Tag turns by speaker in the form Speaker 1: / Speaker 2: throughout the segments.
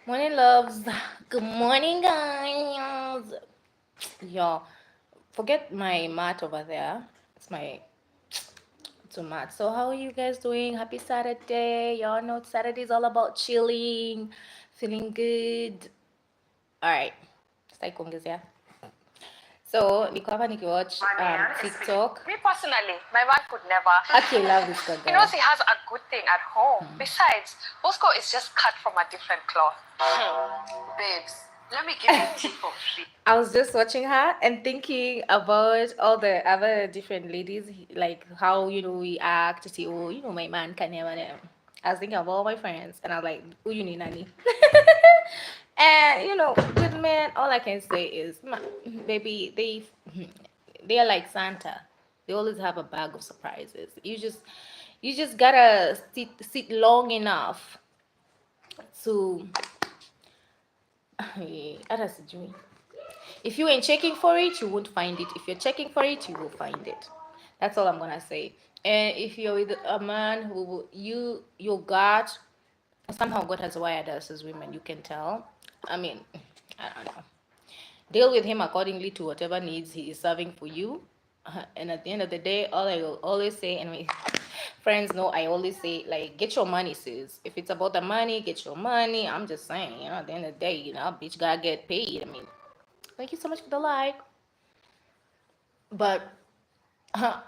Speaker 1: Morning, loves. Good morning, guys. Y'all, forget my mat over there. It's a mat. So, how are you guys doing? Happy Saturday. Y'all know Saturday is all about chilling, feeling good. All right. Stay kuongezea. So, niko hapa nikiwatch
Speaker 2: My man is
Speaker 1: TikTok.
Speaker 2: me personally, my man could never.
Speaker 1: Actually, love this girl.
Speaker 2: He knows he has a good thing at home. Besides, Bosco is just cut from a different cloth. Babes, let me give you tea for free.
Speaker 1: I was just watching her and thinking about all the other different ladies, like how we act to see, oh, my man can never. I was thinking of all my friends, and I was like, who you need, Nani? And with men, all I can say is, baby, they are like Santa. They always have a bag of surprises. You just gotta sit long enough to. Hata sijui. If you ain't checking for it, you won't find it. If you're checking for it, you will find it. That's all I'm gonna say. And if you're with a man who your God, somehow God has wired us as women, you can tell. I mean, I don't know. Deal with him accordingly to whatever needs he is serving for you. And at the end of the day, all I will always say, and my friends know, I always say, like, get your money, sis. If it's about the money, get your money. I'm just saying, at the end of the day, bitch gotta get paid. I mean, thank you so much for the like. But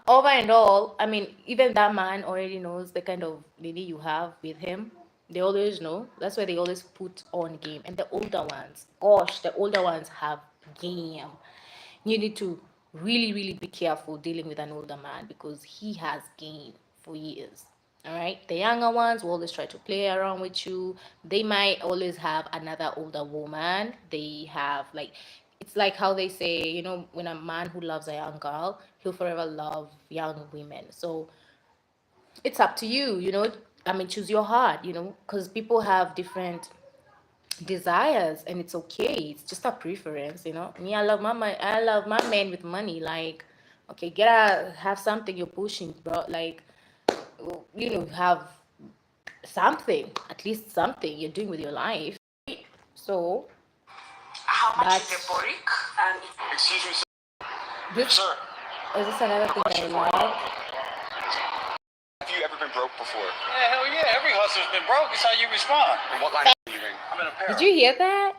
Speaker 1: over and all, I mean, even that man already knows the kind of lady you have with him. They always know. That's why they always put on game. And the older ones, gosh, the older ones have game. You need to really, really be careful dealing with an older man because he has game for years. All right. The younger ones will always try to play around with you. They might always have another older woman. They have like it's like how they say, when a man who loves a young girl, he'll forever love young women. So it's up to you. I mean, choose your heart, because people have different desires and it's okay. It's just a preference. Me, I love my man with money. Like, okay, have something you're pushing, bro. Like, have something, at least something you're doing with your life. So
Speaker 2: How much is
Speaker 1: that's
Speaker 2: the borik? And
Speaker 3: Excuse me, sir.
Speaker 1: this
Speaker 3: Sir,
Speaker 1: is this another thing I love.
Speaker 3: have you ever been broke before?
Speaker 4: Yeah, hell yeah. Every hustler's been broke. It's how you respond.
Speaker 3: And what line are you in?
Speaker 4: I'm in apparel.
Speaker 1: Did you hear that?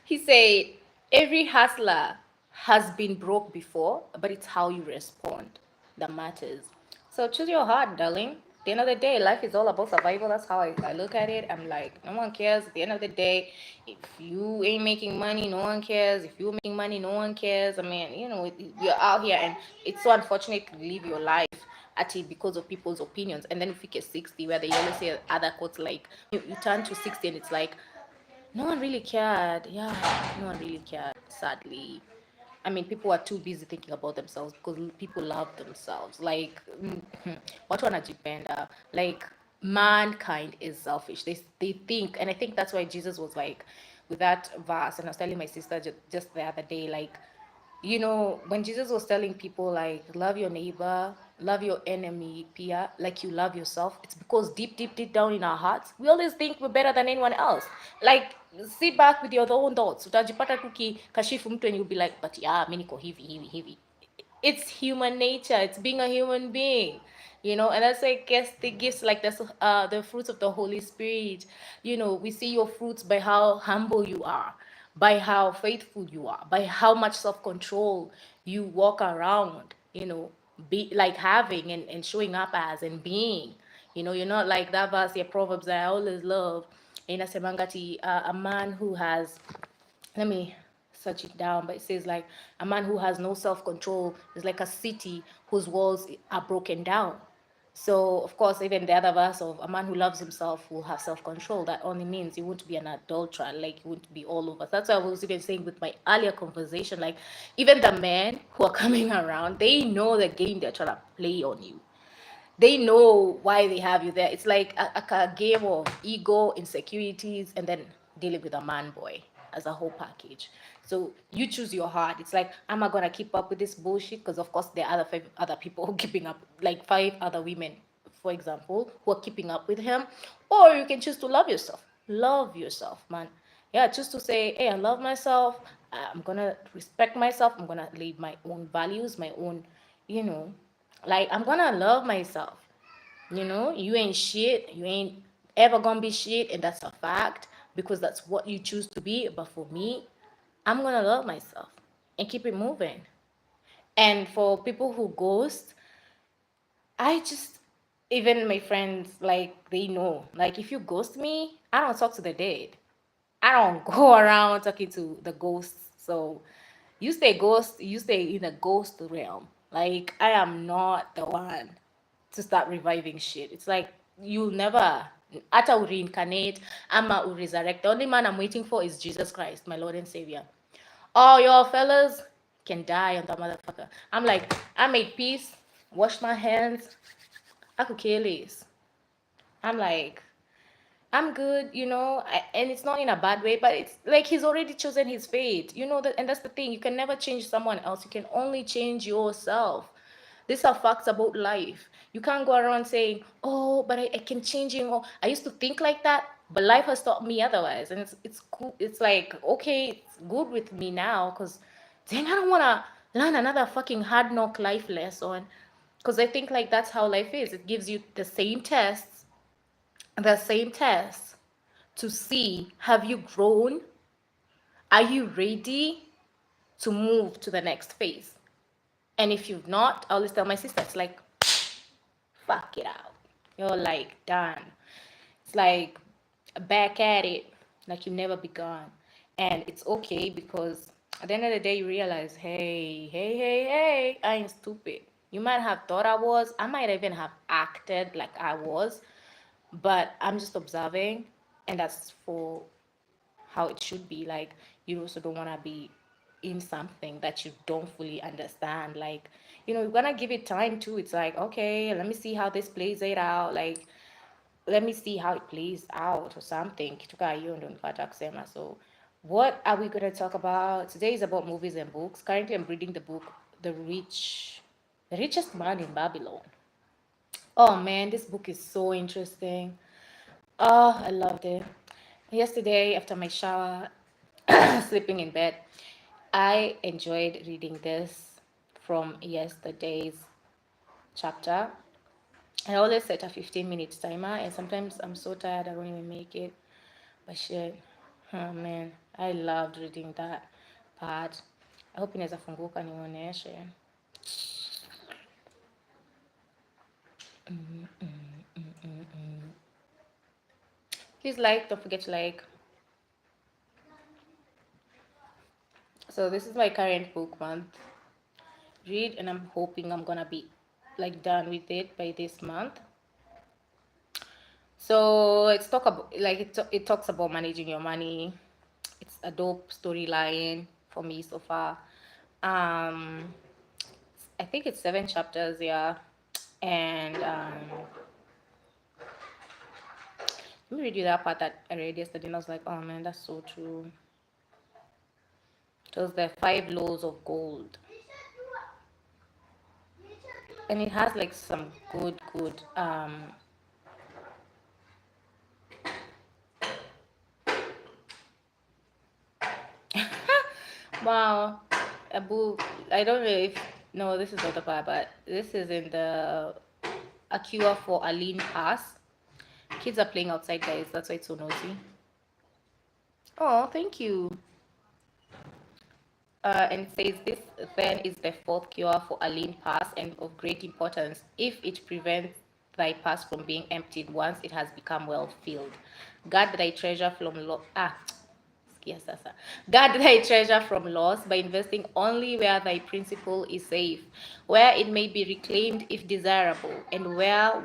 Speaker 1: He said every hustler has been broke before, but it's how you respond that matters. So choose your heart, darling. At the end of the day, life is all about survival. That's how I look at it. I'm like, no one cares. At the end of the day, if you ain't making money, no one cares. If you're making money, no one cares. I mean, you're out here, and it's so unfortunate to live your life at it because of people's opinions. And then if you get 60, where they always say other quotes like, you turn to 60 and it's like, no one really cared. Yeah, no one really cared, sadly. I mean, people are too busy thinking about themselves because people love themselves. Like, what wanajipenda? Like, mankind is selfish. They think, and I think that's why Jesus was like, with that verse, and I was telling my sister just the other day, like, when Jesus was telling people like love your neighbor, love your enemy, Pia, like you love yourself, it's because deep, deep, deep down in our hearts, we always think we're better than anyone else. Like, sit back with your own thoughts. Utajipata kashifu mtu and you'll be like, but yeah, mimi niko hivi, hivi, hivi. It's human nature. It's being a human being. And that's, I guess, the gifts like the fruits of the Holy Spirit. We see your fruits by how humble you are, by how faithful you are, by how much self-control you walk around, be like having and showing up as and being. You're not like that verse, yeah, Proverbs that I always love. Inasemangati, a man who has, let me search it down, but it says like a man who has no self-control is like a city whose walls are broken down. So of course, even the other verse of a man who loves himself will have self-control, that only means you won't be an adulterer, like you won't be all over. That's why I was even saying with my earlier conversation, like even the men who are coming around, they know the game they're trying to play on you. They know why they have you there. It's like a game of ego, insecurities, and then dealing with a man boy as a whole package. So you choose your heart. It's like, am I gonna keep up with this bullshit? Because of course there are other people who keeping up, like 5 other women, for example, who are keeping up with him. Or you can choose to love yourself. Love yourself, man. Yeah, just to say, hey, I love myself. I'm gonna respect myself. I'm gonna live my own values, my own, you know, like I'm gonna love myself. You ain't shit. You ain't ever gonna be shit, and that's a fact because that's what you choose to be. But for me, I'm gonna love myself and keep it moving. And for people who ghost, I just, even my friends, like, they know. Like, if you ghost me, I don't talk to the dead. I don't go around talking to the ghosts. So you stay in the ghost realm. Like, I am not the one to start reviving shit. It's like you'll never Ata will reincarnate, Ama will resurrect. The only man I'm waiting for is Jesus Christ, my Lord and Savior. All y'all fellas can die on that motherfucker. I'm like, I made peace, washed my hands, I could care less. I'm like, I'm good, and it's not in a bad way, but it's like he's already chosen his fate, that, and that's the thing. You can never change someone else. You can only change yourself. These are facts about life. You can't go around saying, "Oh, but I can change him." Or I used to think like that, but life has taught me otherwise, and it's cool. It's like, okay, it's good with me now, because dang, I don't wanna learn another fucking hard knock life lesson, because I think like that's how life is. It gives you the same tests to see, have you grown? Are you ready to move to the next phase? And if you've not, I always tell my sister, it's like, fuck it out. You're like done. It's like back at it, like you never begun. And it's okay because at the end of the day, you realize, hey, I ain't stupid. You might have thought I was, I might even have acted like I was, but I'm just observing, and that's for how it should be. Like, you also don't want to be in something that you don't fully understand. Like, you're gonna give it time too. It's like, okay, let me see how this plays it out. Like, let me see how it plays out or something. So what are we gonna talk about today? Is about movies and books. Currently I'm reading the book The Richest Man in Babylon. Oh man, this book is so interesting. Oh, I loved it. Yesterday, after my shower, sleeping in bed, I enjoyed reading this from yesterday's chapter. I always set a 15 minutes timer, and sometimes I'm so tired I don't even make it. But shit, oh man, I loved reading that part. I hope inaweza funguka nionyeshe. Please like, don't forget to like. So this is my current book month read, and I'm hoping I'm gonna be like done with it by this month. So it's talk about like it talks about managing your money. It's a dope storyline for me so far. I think it's 7 chapters, yeah. And let me read you that part that I read yesterday, and I was like, oh man, that's so true. It was the 5 laws of gold, and it has like some good wow, a book. I don't know if no, this is not the part, but this is in the A Cure for a Lean Pass. Kids are playing outside, guys. That's why it's so noisy. Oh, thank you. And it says this then is the fourth cure for a lean pass and of great importance if it prevents thy pass from being emptied once it has become well filled. Guard thy treasure from Guard thy treasure from loss by investing only where thy principal is safe, where it may be reclaimed if desirable, and where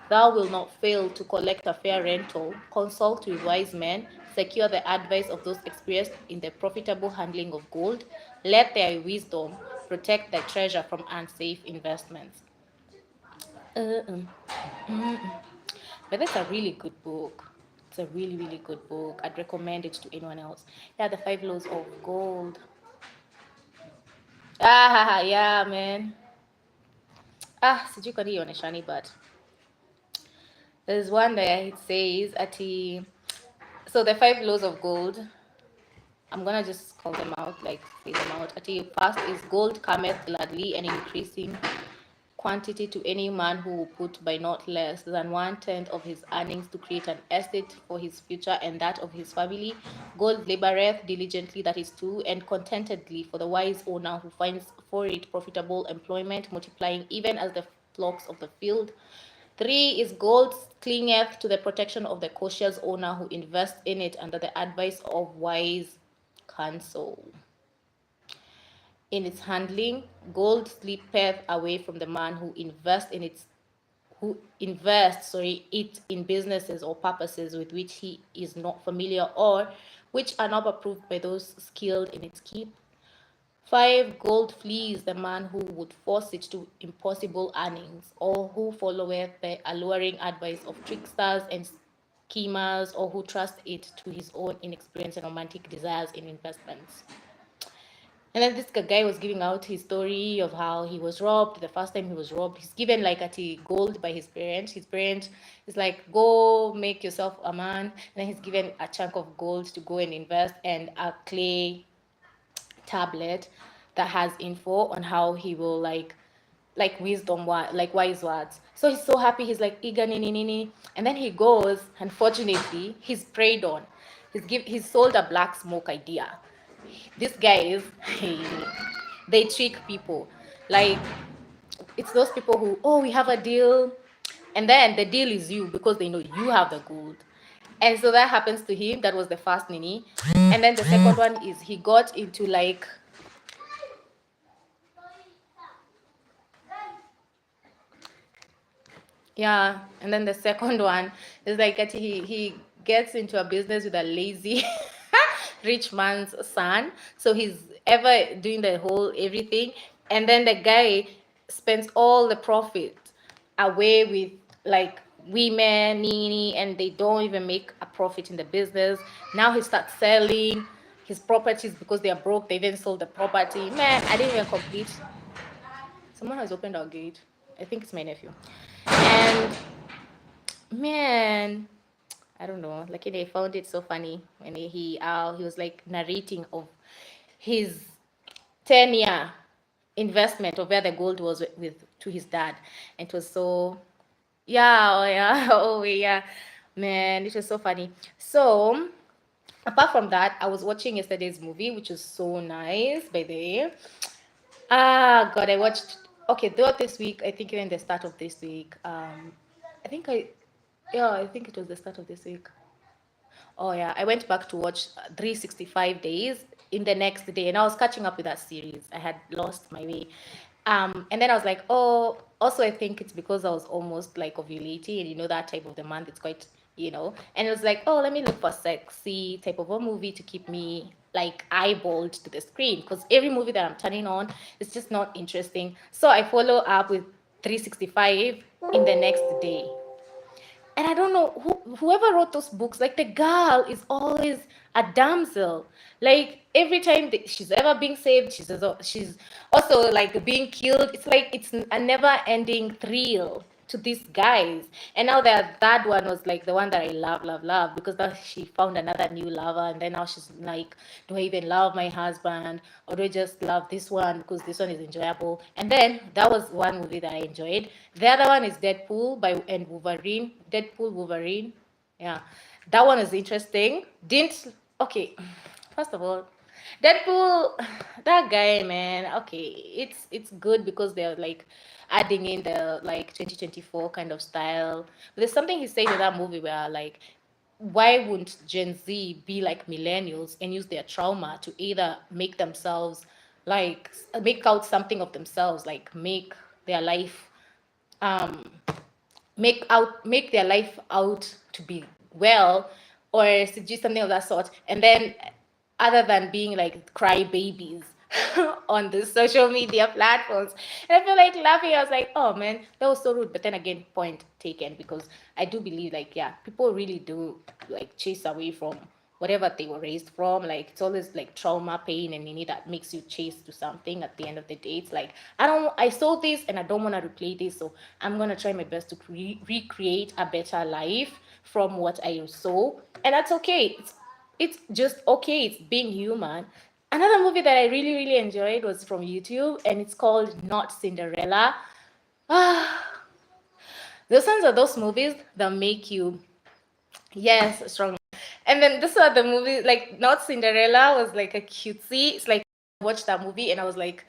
Speaker 1: thou wilt not fail to collect a fair rental, consult with wise men, secure the advice of those experienced in the profitable handling of gold, let their wisdom protect thy treasure from unsafe investments. But that's a really good book. It's a really, really good book. I'd recommend it to anyone else. Yeah, the 5 laws of gold. Yeah, man. Sijui kwa nini ioneshani, but There's one there, it says, so the 5 laws of gold, I'm gonna just call them out, like say them out. First is gold cometh gladly and increasing quantity to any man who will put by not less than 1/10 of his earnings to create an estate for his future and that of his family. Gold laboreth diligently, that is true, and contentedly for the wise owner who finds for it profitable employment, multiplying even as the flocks of the field. 3 is gold clingeth to the protection of the cautious owner who invests in it under the advice of wise counsel. In its handling, gold slippeth away from the man who invests it in businesses or purposes with which he is not familiar or which are not approved by those skilled in its keep. 5, gold flees the man who would force it to impossible earnings, or who followeth the alluring advice of tricksters and schemers, or who trusts it to his own inexperience and romantic desires in investments. And then this guy was giving out his story of how he was robbed. The first time he was robbed, he's given like gold by his parents. His parent is like, go make yourself a man. And then he's given a chunk of gold to go and invest, and a clay tablet that has info on how he will like wisdom, like wise words. So he's so happy. He's like eager, nini. And then he goes. Unfortunately, he's preyed on. He's sold a black smoke idea. These guys, they trick people. Like, it's those people who, oh, we have a deal, and then the deal is you because they know you have the gold. And so that happens to him. That was the first nini. And then the second one is he got into like, yeah, and then the second one is like he gets into a business with a lazy rich man's son. So he's ever doing the whole everything, and then the guy spends all the profit away with like women, nini, and they don't even make a profit in the business. Now he starts selling his properties because they are broke. They then sold the property. Man, I didn't even complete. Someone has opened our gate. I think it's my nephew. And man, I don't know. Like I found it so funny when he was like narrating of his 10-year investment of where the gold was with to his dad, and it was so yeah, man, it was so funny. So apart from that, I was watching yesterday's movie, which was so nice, by the way. God, I watched. Okay, throughout this week, I think even the start of this week, I think it was the start of this week. Oh yeah, I went back to watch 365 Days in the next day, and I was catching up with that series. I had lost my way. And then I was like, oh, also I think it's because I was almost like ovulating, and you know that type of the month, it's quite, and it was like, oh, let me look for sexy type of a movie to keep me like eyeballed to the screen, because every movie that I'm turning on is just not interesting. So I follow up with 365 in the next day. And I don't know whoever wrote those books, like the girl is always a damsel. Like every time she's ever being saved, she's also like being killed. It's like it's a never-ending thrill to these guys. And now that one was like the one that I love, because now she found another new lover, and then now she's like, do I even love my husband, or do I just love this one because this one is enjoyable? And then that was one movie that I enjoyed. The other one is Deadpool and Wolverine. Deadpool, Wolverine. Yeah, that one is interesting. Okay, first of all, Deadpool, that guy, man. Okay, it's good because they're like adding in the like 2024 kind of style. But there's something he said in that movie where like, why wouldn't Gen Z be like millennials and use their trauma to either make themselves like make out something of themselves, like make their life um make their life out to be well, or suggest something of that sort, and then other than being like cry babies on the social media platforms. And I feel like laughing. I was like, oh man, that was so rude. But then again, point taken, because I do believe like, yeah, people really do like chase away from whatever they were raised from. Like it's always like trauma, pain, and Nini that makes you chase to something at the end of the day. It's like I saw this and I don't want to replay this, so I'm gonna try my best to recreate a better life from what I saw, and that's okay. It's just okay. It's being human. Another movie that I really really enjoyed was from YouTube, and it's called Not Cinderella. Ah, those ones are those movies that make you, yes, strong. And then this are the movie, like Not Cinderella was like a cutesy. It's like I watched that movie and I was like,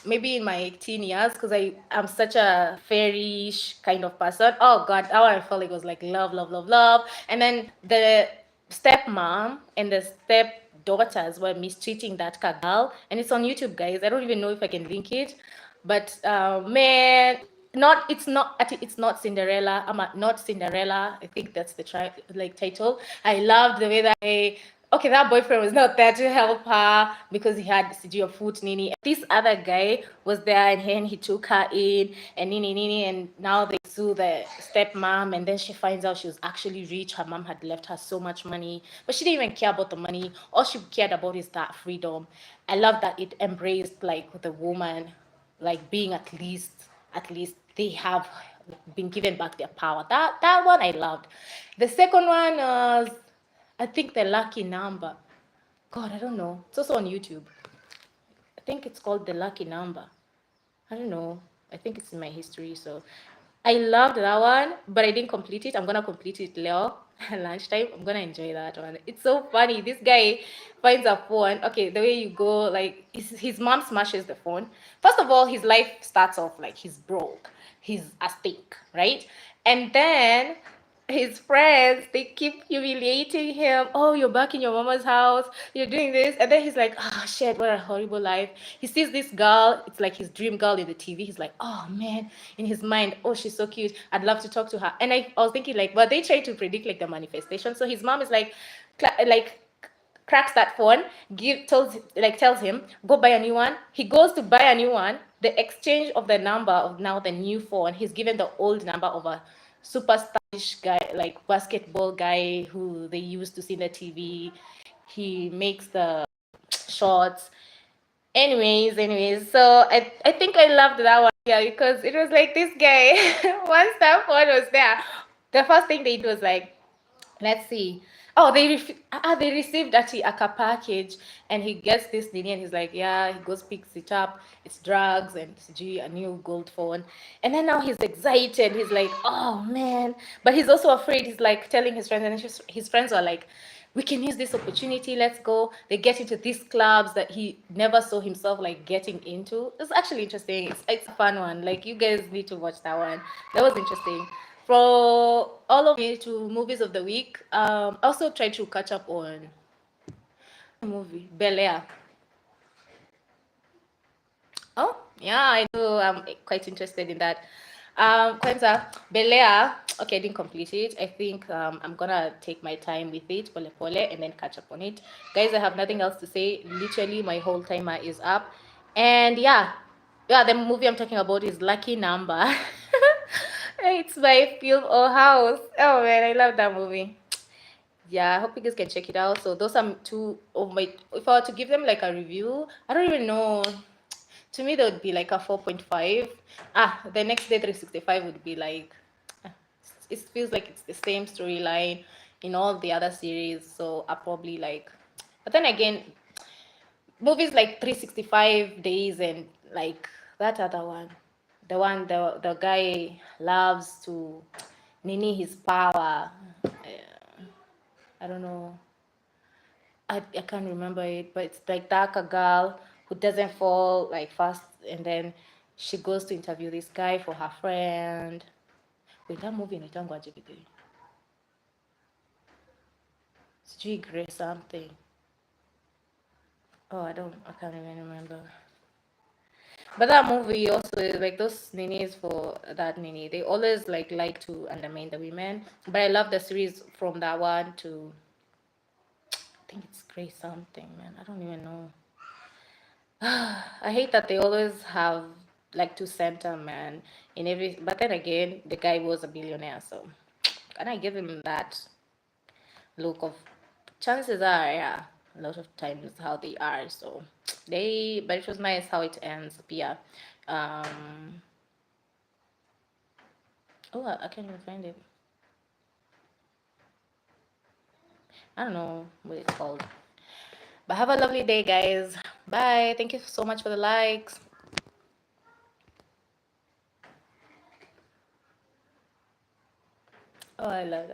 Speaker 1: maybe in my teen years, because I'm such a fairish kind of person. Oh God, that one I felt like it was like love, love, love, love. And then the stepmom and the stepdaughters were mistreating that girl, and it's on YouTube, guys. I don't even know if I can link it, but man, it's not Cinderella. Not Cinderella. I think that's the title. I loved the way that okay, that boyfriend was not there to help her because he had a foot nini. This other guy was there, and then he took her in and nini, and now they sue the stepmom, and then she finds out she was actually rich. Her mom had left her so much money, but she didn't even care about the money. All she cared about is that freedom. I love that it embraced like the woman, like being at least they have been given back their power. That one I loved. The second one was, I think, The Lucky Number. God, I don't know. It's also on YouTube. I think it's called The Lucky Number. I don't know. I think it's in my history. So I loved that one, but I didn't complete it. I'm gonna complete it, Leo, at lunchtime. I'm gonna enjoy that one. It's so funny. This guy finds a phone. Okay, the way you go, like his mom smashes the phone. First of all, his life starts off like he's broke. He's a stink, right? And then his friends, they keep humiliating him. Oh, you're back in your mama's house, you're doing this. And then he's like, oh shit, what a horrible life. He sees this girl, it's like his dream girl in the TV. He's like, oh man, in his mind, oh, she's so cute, I'd love to talk to her. And I was thinking like, well, they try to predict like the manifestation. So his mom is like cracks that phone, tells him, go buy a new one. He goes to buy a new one. The exchange of the number of now the new phone, he's given the old number of a super stylish guy, like basketball guy who they used to see in the TV. He makes the shots. Anyways, so I think I loved that one, yeah, because it was like this guy, once that phone was there, the first thing they did was like, let's see. Oh, they received actually a package, and he gets this thing, and he's like, yeah, he goes picks it up. It's drugs and gee, a new gold phone. And then now he's excited. He's like, oh man, but he's also afraid. He's like telling his friends, and his friends are like, we can use this opportunity. Let's go. They get into these clubs that he never saw himself like getting into. It's actually interesting. It's a fun one. Like you guys need to watch that one. That was interesting. For all of me to movies of the week, also try to catch up on movie Bel Air. Oh yeah, I do. I'm quite interested in that. Kwanza, Bel Air. Okay, I didn't complete it. I think I'm gonna take my time with it, pole pole, and then catch up on it. Guys, I have nothing else to say. Literally, my whole timer is up, and yeah, the movie I'm talking about is Lucky Number. It's by Film or House. Oh man, I love that movie. Yeah, I hope you guys can check it out. So those are two of my. If I were to give them like a review, I don't even know. To me, that would be like a 4.5. The next day 365 would be like. It feels like it's the same storyline in all the other series. So I probably like. But then again, movies like 365 days and like that other one, the guy loves to nini his power. I don't know. I can't remember it, but it's like that a girl who doesn't fall like fast, and then she goes to interview this guy for her friend. Wait, that movie inaitangwa aje bidii? Sijui Grace something. Oh, I can't even remember. But that movie also is like those ninis for that nini. They always like to undermine the women. But I love the series from that one to, I think it's Grace something, man. I don't even know. I hate that they always have like to center man in every. But then again, the guy was a billionaire, so can I give him that look of Chances are, yeah, a lot of times how they are. So but it was nice how it ends. Yeah. Oh, I can't even find it. I don't know what it's called. But have a lovely day, guys. Bye. Thank you so much for the likes. Oh, I love that.